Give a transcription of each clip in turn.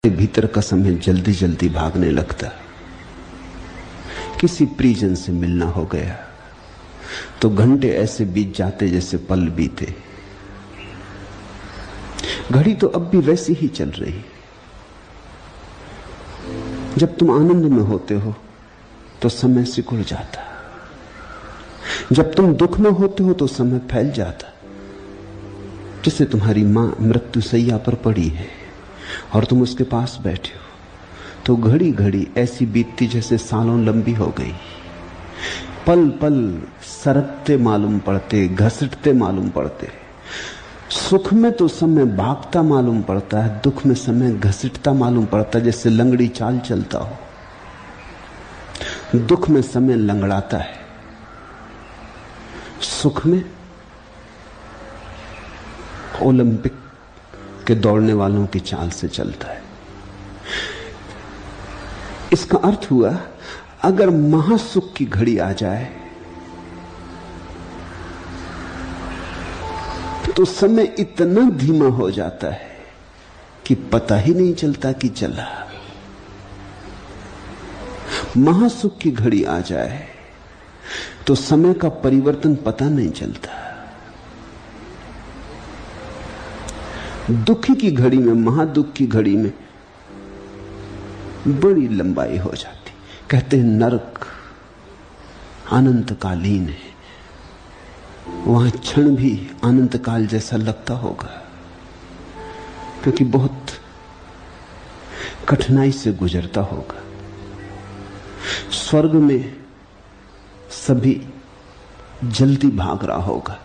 भीतर का समय जल्दी जल्दी भागने लगता। किसी परिजन से मिलना हो गया तो घंटे ऐसे बीत जाते जैसे पल बीते। घड़ी तो अब भी वैसी ही चल रही। जब तुम आनंद में होते हो तो समय सिकुड़ जाता, जब तुम दुख में होते हो तो समय फैल जाता। जैसे तुम्हारी मां मृत्यु सैया पर पड़ी है और तुम उसके पास बैठे हो तो घड़ी घड़ी ऐसी बीतती जैसे सालों लंबी हो गई। पल पल सरकते मालूम पड़ते, घसीटते मालूम पड़ते। सुख में तो समय भागता मालूम पड़ता है, दुख में समय घसीटता मालूम पड़ता है, जैसे लंगड़ी चाल चलता हो। दुख में समय लंगड़ाता है, सुख में ओलंपिक के दौड़ने वालों की चाल से चलता है। इसका अर्थ हुआ, अगर महासुख की घड़ी आ जाए तो समय इतना धीमा हो जाता है कि पता ही नहीं चलता कि चला। महासुख की घड़ी आ जाए तो समय का परिवर्तन पता नहीं चलता। दुखी की घड़ी में, महादुख की घड़ी में बड़ी लंबाई हो जाती। कहते हैं नरक अनंत कालीन है, वहां क्षण भी अनंत काल जैसा लगता होगा, क्योंकि बहुत कठिनाई से गुजरता होगा। स्वर्ग में सभी जल्दी भाग रहा होगा,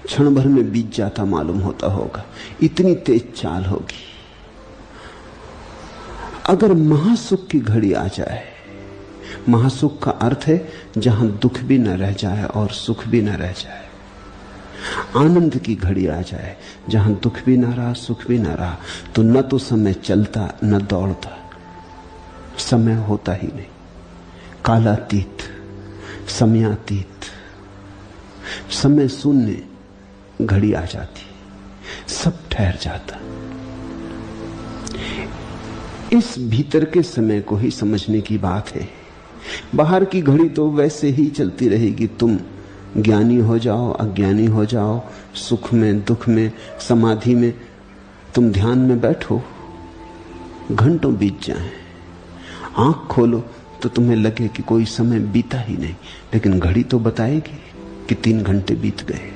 क्षण भर में बीत जाता मालूम होता होगा, इतनी तेज चाल होगी। अगर महासुख की घड़ी आ जाए, महासुख का अर्थ है जहां दुख भी न रह जाए और सुख भी न रह जाए। आनंद की घड़ी आ जाए जहां दुख भी न रहा, सुख भी न रहा, तो न तो समय चलता न दौड़ता, समय होता ही नहीं। कालातीत, समयातीत, समय शून्य घड़ी आ जाती, सब ठहर जाता। इस भीतर के समय को ही समझने की बात है। बाहर की घड़ी तो वैसे ही चलती रहेगी। तुम ज्ञानी हो जाओ, अज्ञानी हो जाओ, सुख में, दुख में, समाधि में, तुम ध्यान में बैठो, घंटों बीत जाएं। आंख खोलो तो तुम्हें लगे कि कोई समय बीता ही नहीं, लेकिन घड़ी तो बताएगी कि 3 घंटे बीत गए।